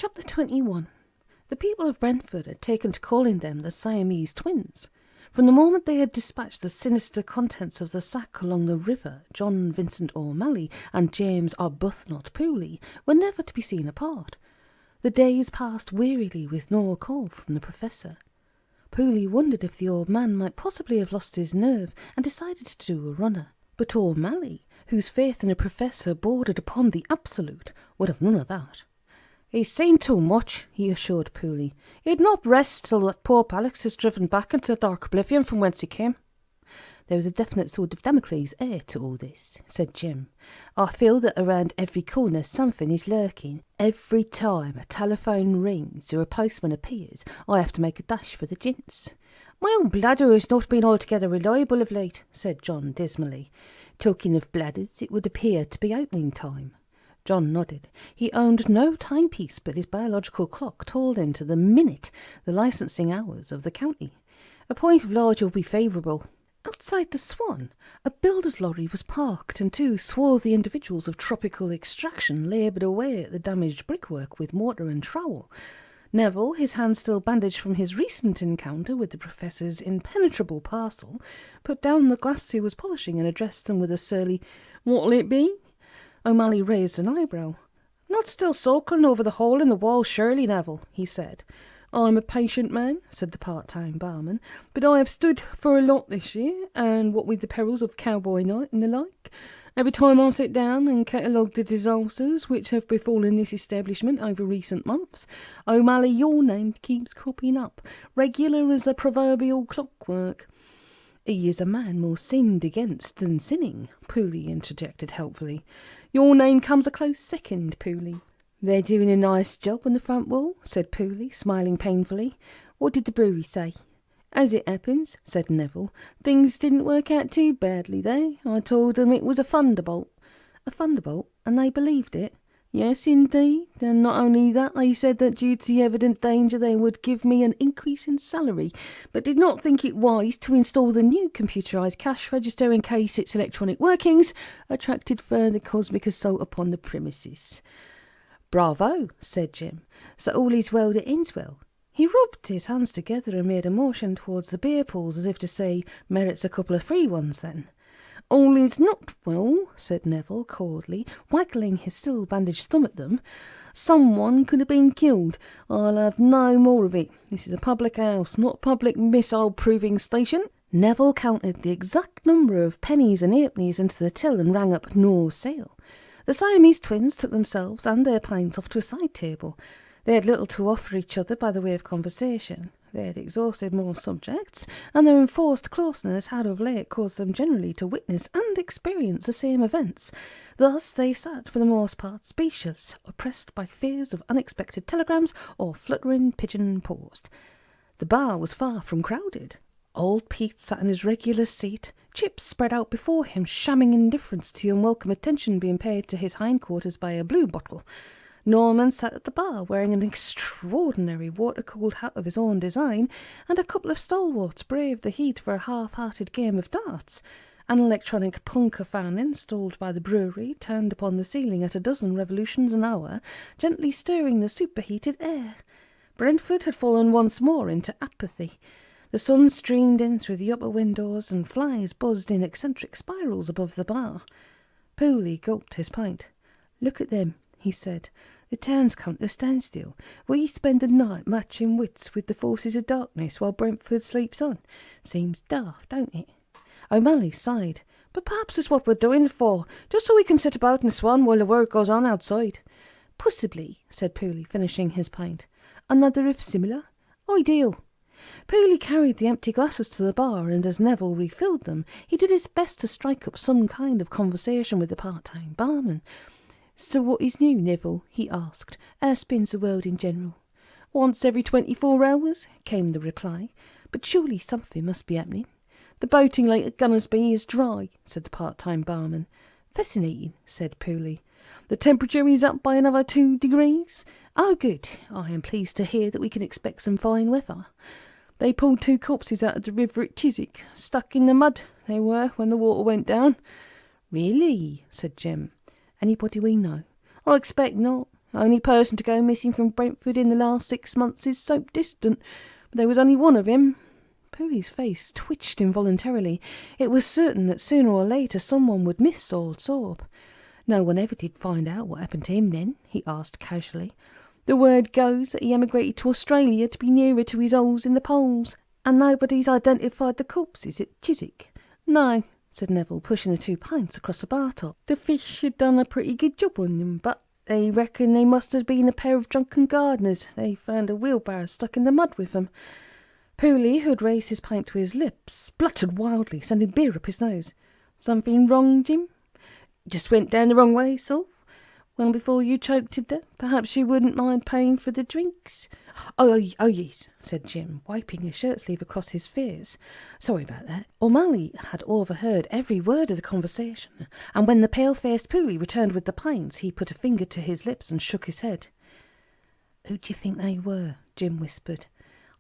Chapter 21. The people of Brentford had taken to calling them the Siamese twins. From the moment they had dispatched the sinister contents of the sack along the river, John Vincent OMalley and James Arbuthnot Pooley were never to be seen apart. The days passed wearily with no call from the professor. Pooley wondered if the old man might possibly have lost his nerve and decided to do a runner. But OMalley, whose faith in a professor bordered upon the absolute, would have none of that. "He's seen too much," he assured Pooley. "He'd not rest till that poor Alex is driven back into the dark oblivion from whence he came." "There was a definite sort of Damocles air to all this," said Jim. "I feel that around every corner something is lurking. Every time a telephone rings or a postman appears, I have to make a dash for the gents." "My own bladder has not been altogether reliable of late," said John dismally. "Talking of bladders, it would appear to be opening time." John nodded. He owned no timepiece, but his biological clock told him to the minute the licensing hours of the county. "A point of large will be favourable." Outside the Swan, a builder's lorry was parked and two swarthy individuals of tropical extraction laboured away at the damaged brickwork with mortar and trowel. Neville, his hand still bandaged from his recent encounter with the professor's impenetrable parcel, put down the glass he was polishing and addressed them with a surly, "What'll it be?" OMalley raised an eyebrow. "Not still sulking over the hole in the wall, surely, Neville," he said. "I'm a patient man," said the part-time barman, "but I have stood for a lot this year, and what with the perils of cowboy night and the like, every time I sit down and catalogue the disasters which have befallen this establishment over recent months, OMalley, your name keeps cropping up, regular as the proverbial clockwork." "He is a man more sinned against than sinning," Pooley interjected helpfully. "Your name comes a close second, Pooley." "They're doing a nice job on the front wall," said Pooley, smiling painfully. "What did the brewery say?" "As it happens," said Neville, "things didn't work out too badly there. I told them it was a thunderbolt." "A thunderbolt? And they believed it?" "Yes, indeed. And not only that, they said that due to the evident danger they would give me an increase in salary, but did not think it wise to install the new computerised cash register in case its electronic workings attracted further cosmic assault upon the premises." "Bravo," said Jim. "So all is well that ends well." He rubbed his hands together and made a motion towards the beer pools as if to say, "Merits a couple of free ones then." "All is not well," said Neville coldly, waggling his still bandaged thumb at them. "Someone could have been killed. I'll have no more of it. This is a public house, not a public missile-proving station." Neville counted the exact number of pennies and halfpennies into the till and rang up "No sale." The Siamese twins took themselves and their pints off to a side table. They had little to offer each other by the way of conversation. They had exhausted more subjects, and their enforced closeness had of late caused them generally to witness and experience the same events. Thus they sat for the most part speechless, oppressed by fears of unexpected telegrams or fluttering pigeon post. The bar was far from crowded. Old Pete sat in his regular seat, chips spread out before him, shamming indifference to unwelcome attention being paid to his hindquarters by a blue bottle. Norman sat at the bar, wearing an extraordinary water-cooled hat of his own design, and a couple of stalwarts braved the heat for a half-hearted game of darts. An electronic punker fan installed by the brewery turned upon the ceiling at a dozen revolutions an hour, gently stirring the superheated air. Brentford had fallen once more into apathy. The sun streamed in through the upper windows, and flies buzzed in eccentric spirals above the bar. Pooley gulped his pint. "Look at them," he said. "The town's come to a standstill. We spend the night matching wits with the forces of darkness while Brentford sleeps on. Seems daft, don't it?" OMalley sighed. "But perhaps it's what we're doing it for, just so we can sit about in the Swan while the work goes on outside." "Possibly," said Pooley, finishing his pint. "Another if similar?" "Ideal." Pooley carried the empty glasses to the bar, and as Neville refilled them, he did his best to strike up some kind of conversation with the part-time barman. "So what is new, Neville?" he asked. "How spins the world in general?" "Once every 24 hours, came the reply. "But surely something must be happening." "The boating lake at Gunnersby is dry," said the part-time barman. "Fascinating," said Pooley. "The temperature is up by another 2 degrees. "Oh, good. I am pleased to hear that we can expect some fine weather." "They pulled 2 corpses out of the river at Chiswick, stuck in the mud, they were, when the water went down." "Really?" said Jim. "Anybody we know?" "I expect not. Only person to go missing from Brentford in the last 6 months is so distant, but there was only one of him. Pooley's face twitched involuntarily. It was certain that sooner or later someone would miss old Sorb. No one ever did find out what happened to him then, he asked casually. The word goes that he emigrated to Australia to be nearer to his holes in the poles, and nobody's identified the corpses at Chiswick. No, said Neville, pushing the 2 pints across the bar top. The fish had done a pretty good job on them, but they reckon they must have been a pair of drunken gardeners. They found a wheelbarrow stuck in the mud with them. Pooley, who had raised his pint to his lips, spluttered wildly, sending beer up his nose. Something wrong, Jim? Just went down the wrong way, so. Well, before you choked to death, perhaps you wouldn't mind paying for the drinks? Oh, yes, said Jim, wiping his shirt sleeve across his fears. Sorry about that. OMalley had overheard every word of the conversation, and when the pale-faced Pooley returned with the pints, he put a finger to his lips and shook his head. Who do you think they were? Jim whispered.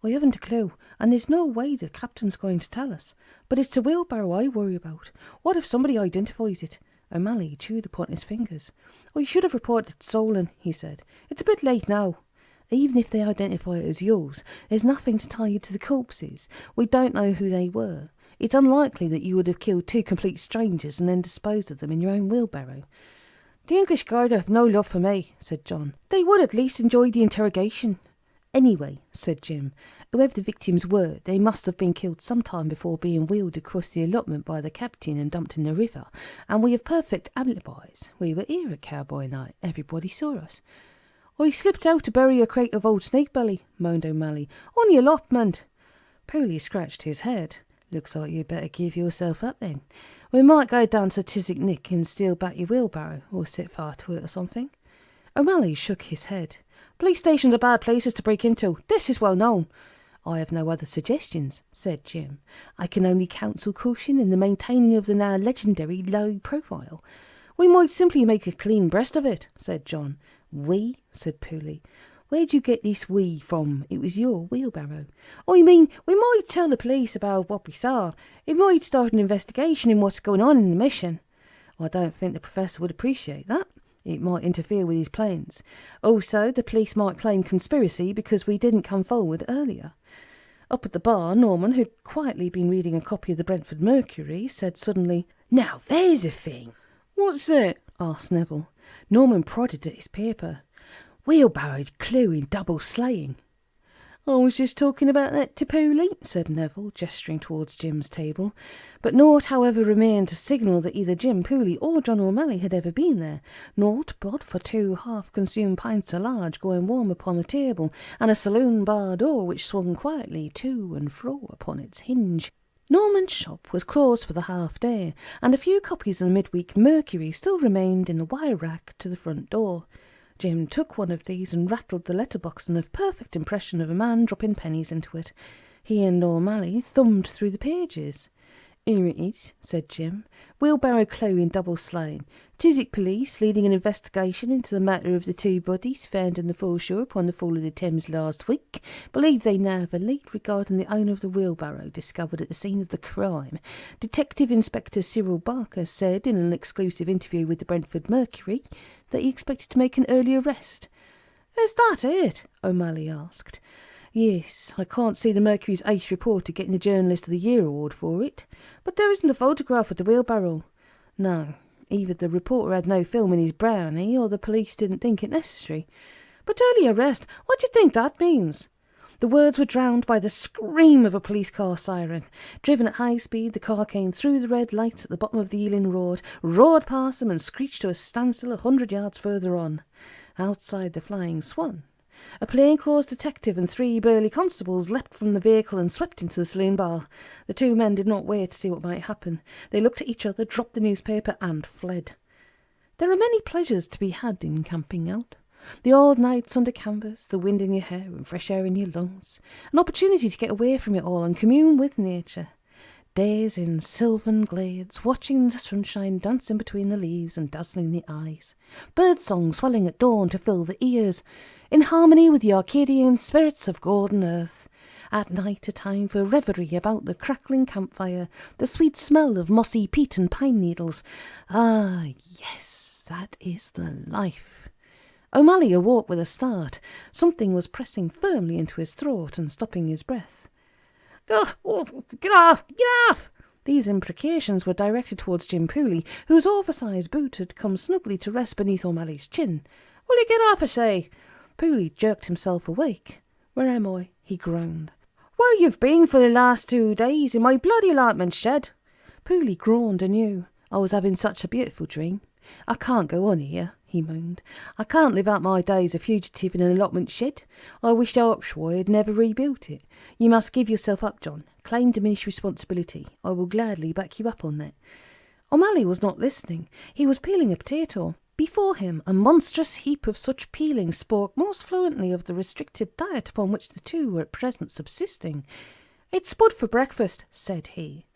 I haven't a clue, and there's no way the captain's going to tell us. But it's the wheelbarrow I worry about. What if somebody identifies it? OMalley chewed upon his fingers. I should have reported it stolen, he said. It's a bit late now. Even if they identify it as yours, there's nothing to tie you to the corpses. We don't know who they were. It's unlikely that you would have killed 2 complete strangers and then disposed of them in your own wheelbarrow. The English guard have no love for me, said John. They would at least enjoy the interrogation. Anyway, said Jim, whoever the victims were, they must have been killed some time before being wheeled across the allotment by the captain and dumped in the river, and we have perfect alibis. We were here at Cowboy Night. Everybody saw us. I slipped out to bury a crate of old snakebelly, moaned OMalley. Only allotment. Pooley scratched his head. Looks like you'd better give yourself up then. We might go down to Chiswick Nick and steal back your wheelbarrow, or set fire to it or something. OMalley shook his head. Police stations are bad places to break into. This is well known. I have no other suggestions, said Jim. I can only counsel caution in the maintaining of the now legendary low profile. We might simply make a clean breast of it, said John. We, said Pooley. Where'd you get this we from? It was your wheelbarrow. I mean, we might tell the police about what we saw. It might start an investigation in what's going on in the mission. I don't think the professor would appreciate that. It might interfere with his plans. Also, the police might claim conspiracy because we didn't come forward earlier. Up at the bar, Norman, who'd quietly been reading a copy of the Brentford Mercury, said suddenly, Now there's a thing. What's that? Asked Neville. Norman prodded at his paper. Wheelbarrowed clue in double slaying. I was just talking about that to Pooley, said Neville, gesturing towards Jim's table. But naught, however, remained to signal that either Jim, Pooley, or John OMalley had ever been there. Naught but for 2 half-consumed pints of large going warm upon the table, and a saloon bar door which swung quietly to and fro upon its hinge. Norman's shop was closed for the half-day, and a few copies of the midweek Mercury still remained in the wire rack to the front door. Jim took one of these and rattled the letterbox in a perfect impression of a man dropping pennies into it. He and OMalley thumbed through the pages. Here it is, said Jim. Wheelbarrow clue in double slaying. Chiswick police leading an investigation into the matter of the 2 bodies found in the foreshore upon the fall of the Thames last week. Believe they now have a lead regarding the owner of the wheelbarrow discovered at the scene of the crime. Detective Inspector Cyril Barker said in an exclusive interview with the Brentford Mercury that he expected to make an early arrest. Is that it? OMalley asked. Yes, I can't see the Mercury's ace reporter getting the Journalist of the Year award for it. But there isn't a photograph of the wheelbarrow. No, either the reporter had no film in his brownie, or the police didn't think it necessary. But early arrest, what do you think that means? The words were drowned by the scream of a police car siren. Driven at high speed, the car came through the red lights at the bottom of the Ealing Road, roared past them and screeched to a standstill 100 yards further on. Outside the Flying Swan, a plainclothes detective and 3 burly constables leapt from the vehicle and swept into the saloon bar. The 2 men did not wait to see what might happen. They looked at each other, dropped the newspaper, and fled. There are many pleasures to be had in camping out. The old nights under canvas, the wind in your hair and fresh air in your lungs. An opportunity to get away from it all and commune with nature. Days in sylvan glades, watching the sunshine dancing between the leaves and dazzling the eyes. Birdsong swelling at dawn to fill the ears, in harmony with the Arcadian spirits of golden earth. At night a time for reverie about the crackling campfire, the sweet smell of mossy peat and pine needles. Ah, yes, that is the life. O'Malley awoke with a start. Something was pressing firmly into his throat and stopping his breath. "Oh, get off! Get off!" These imprecations were directed towards Jim Pooley, whose oversized boot had come snugly to rest beneath O'Malley's chin. "Will you get off, I say?" Pooley jerked himself awake. "Where am I?" he groaned. "Where you've been for the last 2 days, in my bloody allotment shed." Pooley groaned anew. "I was having such a beautiful dream. I can't go on here," he moaned. "I can't live out my days a fugitive in an allotment shed. I wish Yorkshire had never rebuilt it. You must give yourself up, John. Claim diminished responsibility. I will gladly back you up on that." O'Malley was not listening. He was peeling a potato. Before him, a monstrous heap of such peeling spoke most fluently of the restricted diet upon which the two were at present subsisting. "It's spud for breakfast," said he.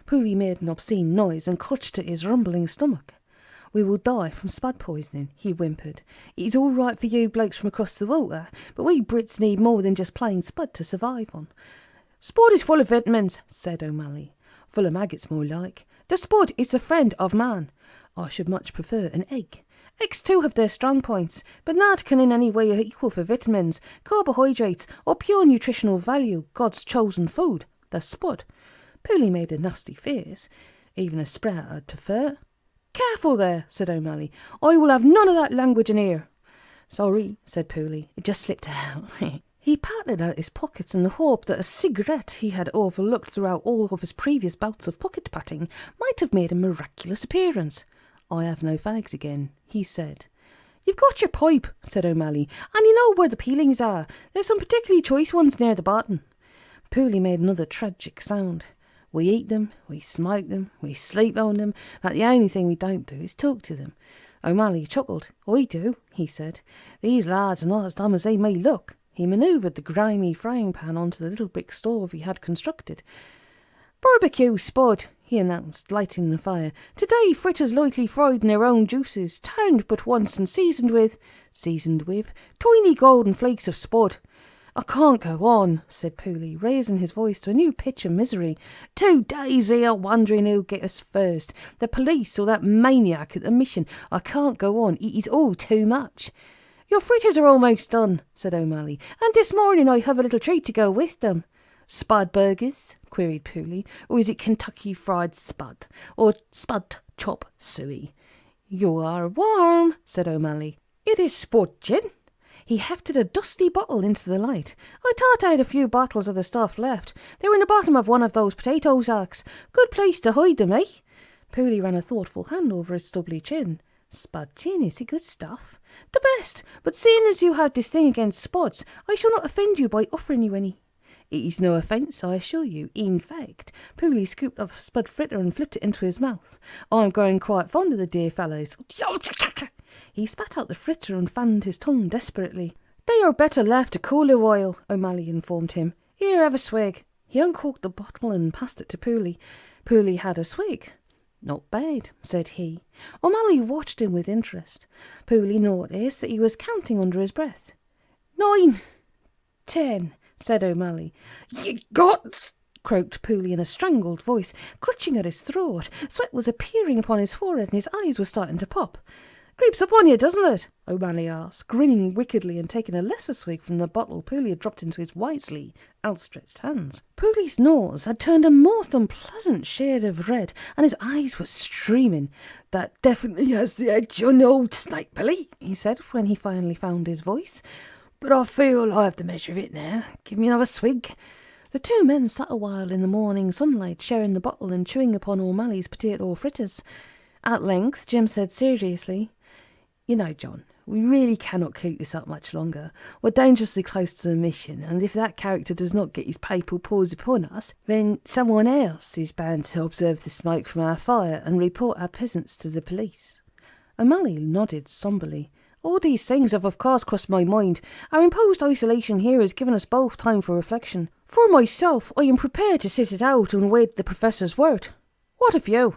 Pooley made an obscene noise and clutched at his rumbling stomach. "We will die from spud poisoning," he whimpered. "It's all right for you blokes from across the water, but we Brits need more than just plain spud to survive on." "Spud is full of vitamins," said O'Malley. "Full of maggots, more like. The spud is the friend of man." "I should much prefer an egg." "Eggs too have their strong points, but not can in any way equal for vitamins, carbohydrates, or pure nutritional value, God's chosen food, the spud." Pooley made a nasty face. "Even a sprout I'd prefer." "Careful there," said O'Malley. "I will have none of that language in here." "Sorry," said Pooley. "It just slipped out." He patted at his pockets in the hope that a cigarette he had overlooked throughout all of his previous bouts of pocket patting might have made a miraculous appearance. "I have no fags again," he said. "You've got your pipe," said O'Malley, "and you know where the peelings are. There's some particularly choice ones near the bottom." Pooley made another tragic sound. "We eat them, we smoke them, we sleep on them, but the only thing we don't do is talk to them." O'Malley chuckled. "I do," he said. "These lads are not as dumb as they may look." He manoeuvred the grimy frying pan onto the little brick stove he had constructed. "Barbecue spud," he announced, lighting the fire. "Today fritters lightly fried in their own juices, turned but once and seasoned with tiny golden flakes of spud." "I can't go on," said Pooley, raising his voice to a new pitch of misery. 2 days here wondering who'll get us first, the police or that maniac at the mission. I can't go on. It is all too much." "Your fritters are almost done," said O'Malley, "and this morning I have a little treat to go with them." "Spud burgers?" queried Pooley. "Or is it Kentucky fried spud? Or spud chop suey?" "You are warm," said O'Malley. "It is spud gin." He hefted a dusty bottle into the light. "I thought I had a few bottles of the stuff left. They were in the bottom of one of those potato sacks. Good place to hide them, eh?" Pooley ran a thoughtful hand over his stubbly chin. "Spud gin, is it good stuff?" "The best, but seeing as you have this thing against spuds, I shall not offend you by offering you any." "It is no offence, I assure you. In fact," Pooley scooped up a spud fritter and flipped it into his mouth. "I'm growing quite fond of the dear fellows." He spat out the fritter and fanned his tongue desperately. "They are better left to cool a while," O'Malley informed him. "Here, have a swig." He uncorked the bottle and passed it to Pooley. Pooley had a swig. "Not bad," said he. O'Malley watched him with interest. Pooley noticed that he was counting under his breath. 9, 10, said O'Malley. "You got," croaked Pooley in a strangled voice, clutching at his throat. Sweat was appearing upon his forehead and his eyes were starting to pop. "Creeps up on you, doesn't it?" O'Malley asked, grinning wickedly and taking a lesser swig from the bottle Pooley had dropped into his wisely outstretched hands. Pooley's nose had turned a most unpleasant shade of red, and his eyes were streaming. "That definitely has the edge on the old snake, Billy," he said when he finally found his voice. "But I feel I have the measure of it now. Give me another swig." The two men sat a while in the morning sunlight, sharing the bottle and chewing upon O'Malley's potato fritters. At length Jim said seriously, "You know, John, we really cannot keep this up much longer. We're dangerously close to the mission, and if that character does not get his papal paws upon us, then someone else is bound to observe the smoke from our fire and report our presence to the police." O'Malley nodded sombrely. "All these things have of course crossed my mind. Our imposed isolation here has given us both time for reflection. For myself, I am prepared to sit it out and await the professor's word. What of you?"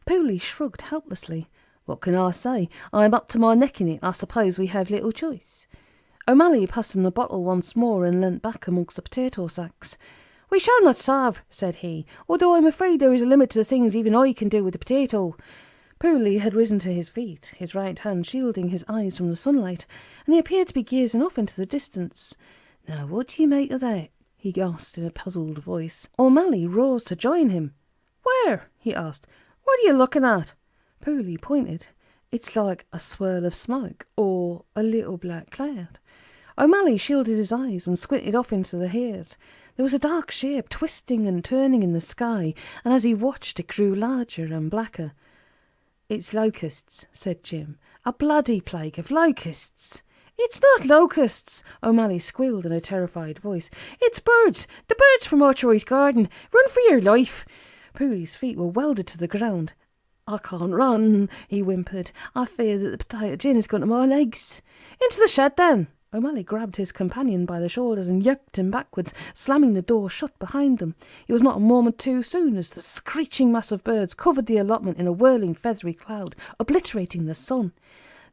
Pooley shrugged helplessly. "What can I say? I am up to my neck in it. I suppose we have little choice." O'Malley passed him the bottle once more and leant back amongst the potato sacks. "We shall not starve," said he, "although I'm afraid there is a limit to the things even I can do with the potato." Pooley had risen to his feet, his right hand shielding his eyes from the sunlight, and he appeared to be gazing off into the distance. "Now what do you make of that?" he asked in a puzzled voice. OMalley rose to join him. "Where?" he asked. "What are you looking at?" Pooley pointed. "It's like a swirl of smoke, or a little black cloud." OMalley shielded his eyes and squinted off into the haze. There was a dark shape twisting and turning in the sky, and as he watched it grew larger and blacker. "It's locusts," said Jim. "A bloody plague of locusts." "It's not locusts," OMalley squealed in a terrified voice. "It's birds, the birds from Archery's garden. Run for your life." Pooley's feet were welded to the ground. "I can't run," he whimpered. "I fear that the potato gin has gone to my legs." "Into the shed then." OMalley grabbed his companion by the shoulders and yanked him backwards, slamming the door shut behind them. It was not a moment too soon as the screeching mass of birds covered the allotment in a whirling feathery cloud, obliterating the sun.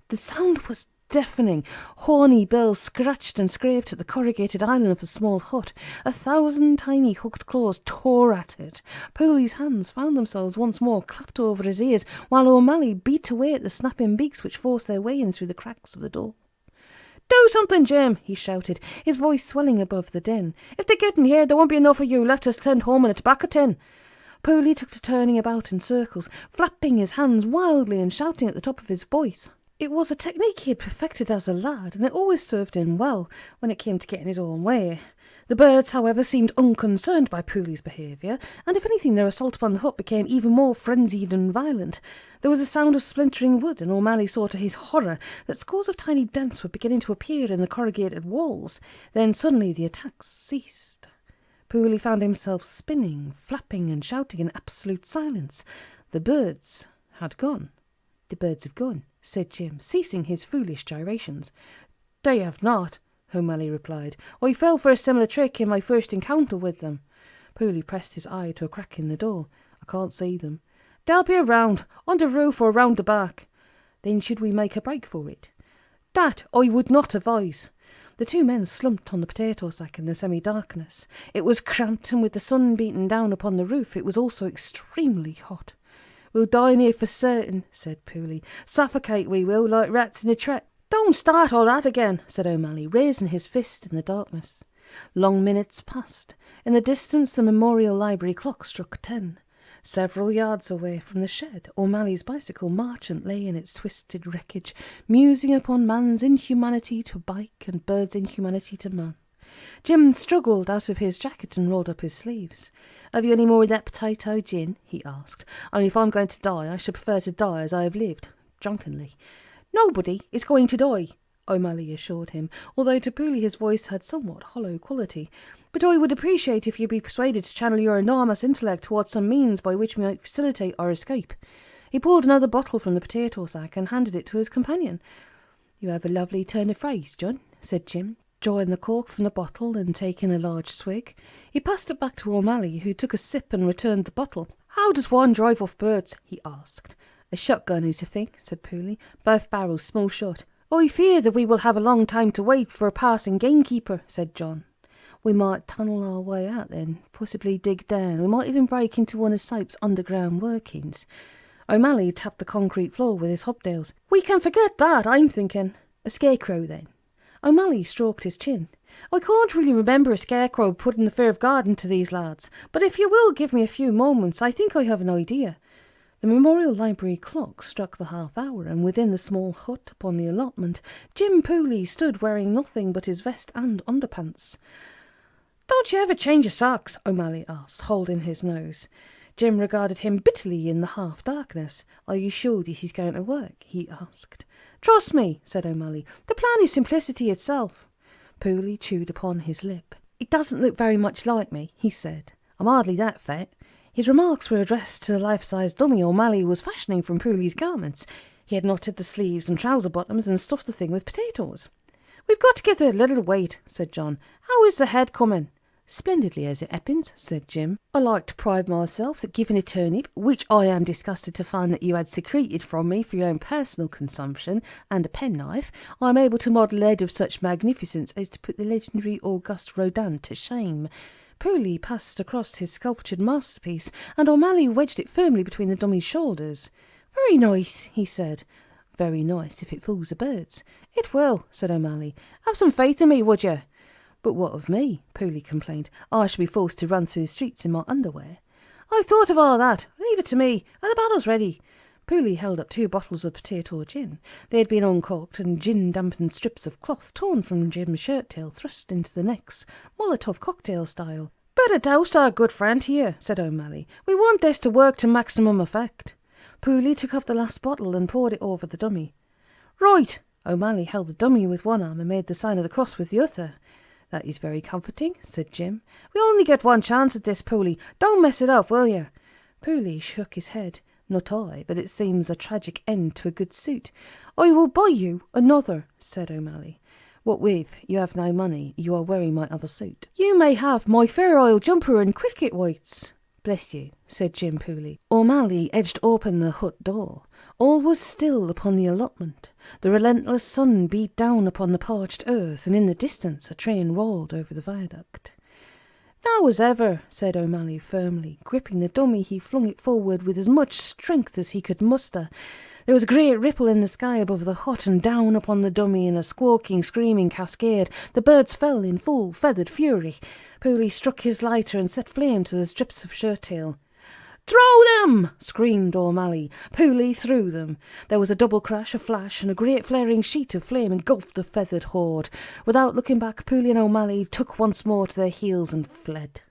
The sound was deafening. Horny bills scratched and scraped at the corrugated iron of the small hut. 1,000 tiny hooked claws tore at it. Pooley's hands found themselves once more clapped over his ears, while OMalley beat away at the snapping beaks which forced their way in through the cracks of the door. "Do something, Jim," he shouted, his voice swelling above the din. "If they get in here, there won't be enough of you left to send home in a tobacco tin." Pooley took to turning about in circles, flapping his hands wildly and shouting at the top of his voice. It was a technique he had perfected as a lad, and it always served him well when it came to getting his own way. The birds, however, seemed unconcerned by Pooley's behaviour, and if anything their assault upon the hut became even more frenzied and violent. There was a sound of splintering wood, and OMalley saw to his horror that scores of tiny dents were beginning to appear in the corrugated walls. Then suddenly the attacks ceased. Pooley found himself spinning, flapping and shouting in absolute silence. The birds had gone. "The birds have gone," said Jim, ceasing his foolish gyrations. "They have not," OMalley replied. "I fell for a similar trick in my first encounter with them." Pooley pressed his eye to a crack in the door. "I can't see them." "They'll be around, on the roof or round the back." "Then should we make a break for it?" "That I would not advise." The two men slumped on the potato sack in the semi-darkness. It was cramped, and with the sun beating down upon the roof, it was also extremely hot. "We'll die in here for certain," said Pooley. "Suffocate we will, like rats in a trap." "Don't start all that again," said OMalley, raising his fist in the darkness. Long minutes passed. In the distance the memorial library clock struck 10. Several yards away from the shed, OMalley's bicycle marchant lay in its twisted wreckage, musing upon man's inhumanity to bike and birds' inhumanity to man. Jim struggled out of his jacket and rolled up his sleeves. "Have you any more of that potato gin?" he asked. "Only if I'm going to die, I should prefer to die as I have lived, drunkenly." "Nobody is going to die," OMalley assured him, although to Pooley his voice had somewhat hollow quality. "But I would appreciate if you be persuaded to channel your enormous intellect towards some means by which we might facilitate our escape." He pulled another bottle from the potato sack and handed it to his companion. "You have a lovely turn of phrase, John," said Jim, drawing the cork from the bottle and taking a large swig. He passed it back to OMalley, who took a sip and returned the bottle. "How does one drive off birds?" he asked. "A shotgun is a thing," said Pooley. "Both barrels small shot." "I fear that we will have a long time to wait for a passing gamekeeper," said John. "We might tunnel our way out then, possibly dig down. We might even break into one of Soap's underground workings." OMalley tapped the concrete floor with his hobnails. "We can forget that, I'm thinking." "A scarecrow then?" OMalley stroked his chin. "I can't really remember a scarecrow putting the fear of God into these lads, but if you will give me a few moments, I think I have an idea." The memorial library clock struck the half-hour, and within the small hut upon the allotment, Jim Pooley stood wearing nothing but his vest and underpants. "Don't you ever change your socks?" OMalley asked, holding his nose. Jim regarded him bitterly in the half-darkness. "Are you sure this is going to work?" he asked. "Trust me," said OMalley. "The plan is simplicity itself." Pooley chewed upon his lip. "It doesn't look very much like me," he said. "I'm hardly that fat." His remarks were addressed to the life-size dummy OMalley was fashioning from Pooley's garments. He had knotted the sleeves and trouser bottoms and stuffed the thing with potatoes. "We've got to get a little weight," said John. "How is the head coming?" "Splendidly as it happens," said Jim. "I like to pride myself that given a turnip, which I am disgusted to find that you had secreted from me for your own personal consumption, and a penknife, I am able to model a head of such magnificence as to put the legendary Auguste Rodin to shame." Pooley passed across his sculptured masterpiece, and OMalley wedged it firmly between the dummy's shoulders. Very nice, he said. Very nice if it fools the birds. It will, said OMalley. Have some faith in me, would you? But what of me? Pooley complained. I shall be forced to run through the streets in my underwear. I thought of all that. Leave it to me, and the battle's ready. Pooley held up 2 bottles of potato gin. They had been uncorked, and gin-dampened strips of cloth torn from Jim's shirt-tail thrust into the necks, Molotov cocktail style. Better douse our good friend here, said OMalley. We want this to work to maximum effect. Pooley took up the last bottle and poured it over the dummy. Right. OMalley held the dummy with one arm and made the sign of the cross with the other. That is very comforting, said Jim. We only get one chance at this, Pooley. Don't mess it up, will you? Pooley shook his head. Not I, but it seems a tragic end to a good suit. I will buy you another, said OMalley. What with? You have no money. You are wearing my other suit. You may have my fair isle jumper and cricket whites. Bless you, said Jim Pooley. OMalley edged open the hut door. All was still upon the allotment. The relentless sun beat down upon the parched earth, and in the distance a train rolled over the viaduct. Now as ever, said OMalley firmly. Gripping the dummy, he flung it forward with as much strength as he could muster. There was a great ripple in the sky above the hut, and down upon the dummy in a squawking, screaming cascade. The birds fell in full feathered fury. Pooley struck his lighter and set flame to the strips of shirt-tail. Throw them! Screamed OMalley. Pooley threw them. There was a double crash, a flash, and a great flaring sheet of flame engulfed the feathered horde. Without looking back, Pooley and OMalley took once more to their heels and fled.